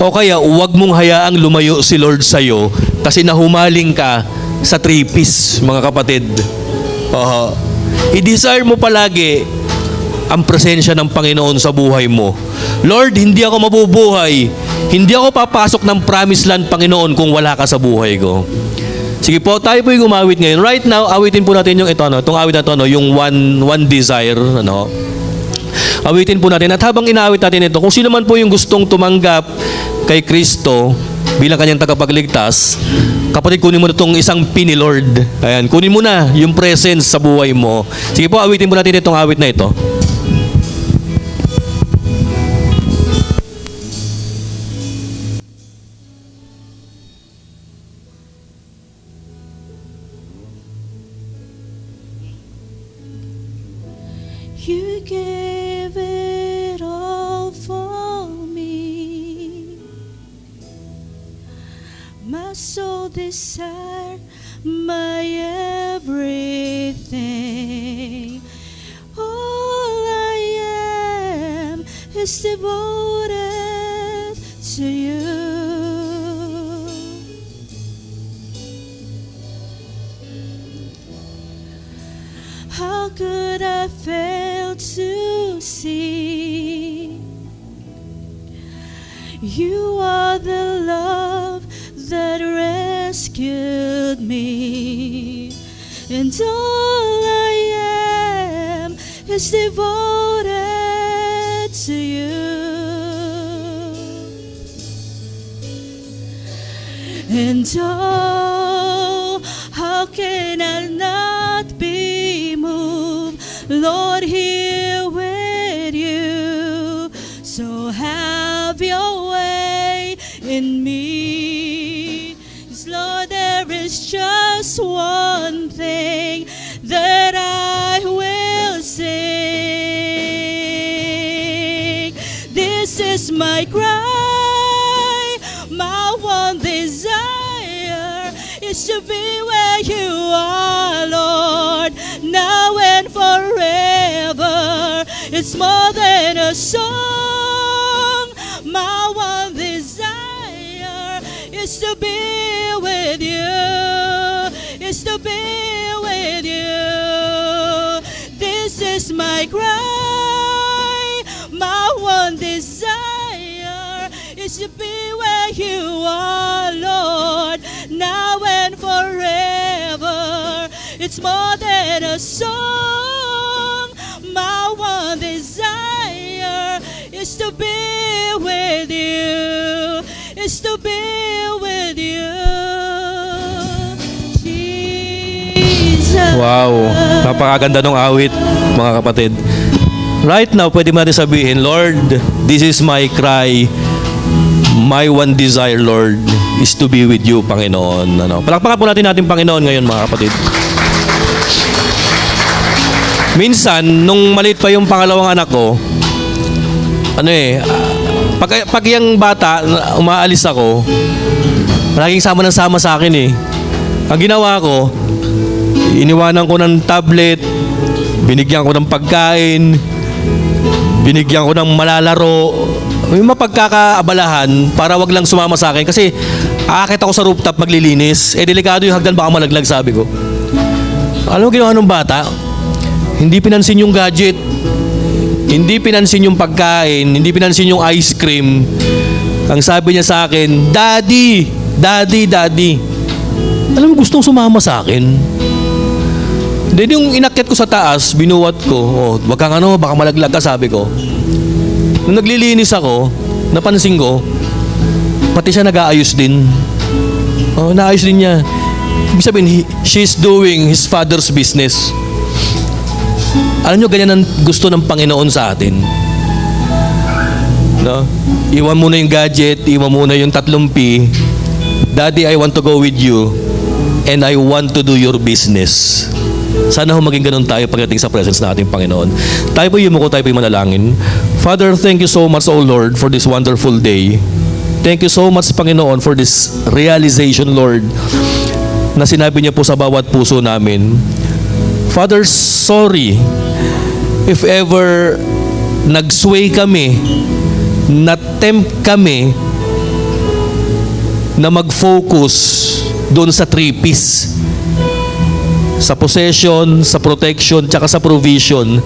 O kaya, huwag mong hayaang lumayo si Lord sa'yo kasi nahumaling ka sa tripis, mga kapatid. I-desire mo palagi ang presensya ng Panginoon sa buhay mo. Lord, hindi ako mabubuhay. Hindi ako papasok ng promised land, Panginoon, kung wala ka sa buhay ko. Sige po, tayo po yung umawit ngayon. Right now, awitin po natin yung itong awit na ito, yung one desire, awitin po natin. At habang inaawit natin ito, kung sino man po yung gustong tumanggap kay Kristo bilang kanyang tagapagligtas, kapatid, kunin mo na itong isang pin ni Lord. Ayan, kunin mo na yung presence sa buhay mo. Sige po, awitin po natin itong awit na ito. You gave it all for me. My soul desire, my everything. All I am is devoted to you. How could I fail to see you are the love that rescued me, and all I am is devoted to you. And oh, how can I not be moved, Lord, here with you? So have your way in me. 'Cause Lord, there is just one thing that I will sing. This is my cry, my one desire is to be where you are, Lord, now and forever. It's more than a song. My one desire is to be with you, is to be with you. This is my cry, my one desire is to be where you are, Lord, now and forever. It's more than a song. My one desire is to be with you, is to be with you, Jesus. Wow, napakaganda ng awit, mga kapatid. Right now, pwede mo natin sabihin, Lord, this is my cry. My one desire, Lord, is to be with you, Panginoon. Palakpakan po natin Panginoon ngayon, mga kapatid. Minsan, nung maliit pa yung pangalawang anak ko, pag yung bata, umaalis ako, laging sama ng sama sa akin eh. Ang ginawa ko, iniwanan ko ng tablet, binigyan ko ng pagkain, binigyan ko ng malalaro, may mapagkakaabalahan para wag lang sumama sa akin kasi aakit ako sa rooftop maglilinis. Delikado yung hagdan, baka malaglag, sabi ko. Alam mo ginawa ng bata? Hindi pinansin yung gadget, hindi pinansin yung pagkain, hindi pinansin yung ice cream. Ang sabi niya sa akin, Daddy, Daddy, Daddy. Alam mo, gustong sumama sa akin. Then yung inakyat ko sa taas, binuwat ko, wag kang baka malaglag ka, sabi ko. Nung naglilinis ako, napansin ko, pati siya nag-aayos din. Naayos din niya. Ibig sabihin, she's doing his father's business. Alam nyo, ganyan ang gusto ng Panginoon sa atin. No? Iwan mo na yung gadget, iwan mo na yung 3 P. Daddy, I want to go with you and I want to do your business. Sana maging ganun tayo pagdating sa presence ng ating Panginoon. Tayo po yumuko, tayo po manalangin. Father, thank you so much, O Lord, for this wonderful day. Thank you so much, Panginoon, for this realization, Lord, na sinabi niyo po sa bawat puso namin. Father, sorry if ever nag-sway kami, na-tempt kami na mag-focus doon sa 3 P's. Sa possession, sa protection, tsaka sa provision,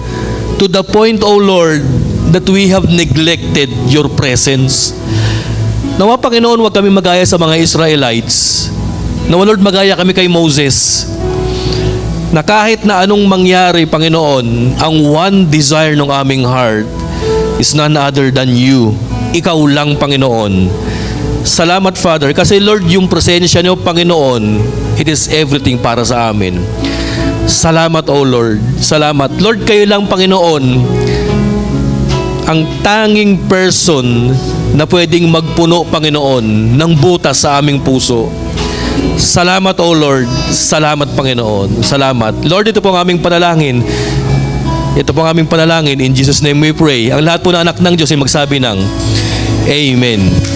to the point, O Lord, that we have neglected your presence. Nawa, Panginoon, huwag kami magaya sa mga Israelites. Nawa, Lord, magaya kami kay Moses. Na kahit na anong mangyari, Panginoon, ang one desire ng aming heart is none other than you. Ikaw lang, Panginoon. Salamat, Father, kasi Lord, yung presensya niyo, Panginoon, it is everything para sa amin. Salamat, O Lord. Salamat. Lord, kayo lang, Panginoon, ang tanging person na pwedeng magpuno, Panginoon, ng butas sa aming puso. Salamat, O Lord. Salamat, Panginoon. Salamat. Lord, ito po ang aming panalangin. Ito po ang aming panalangin. In Jesus' name we pray. Ang lahat po ng anak ng Diyos ay magsabi ng Amen.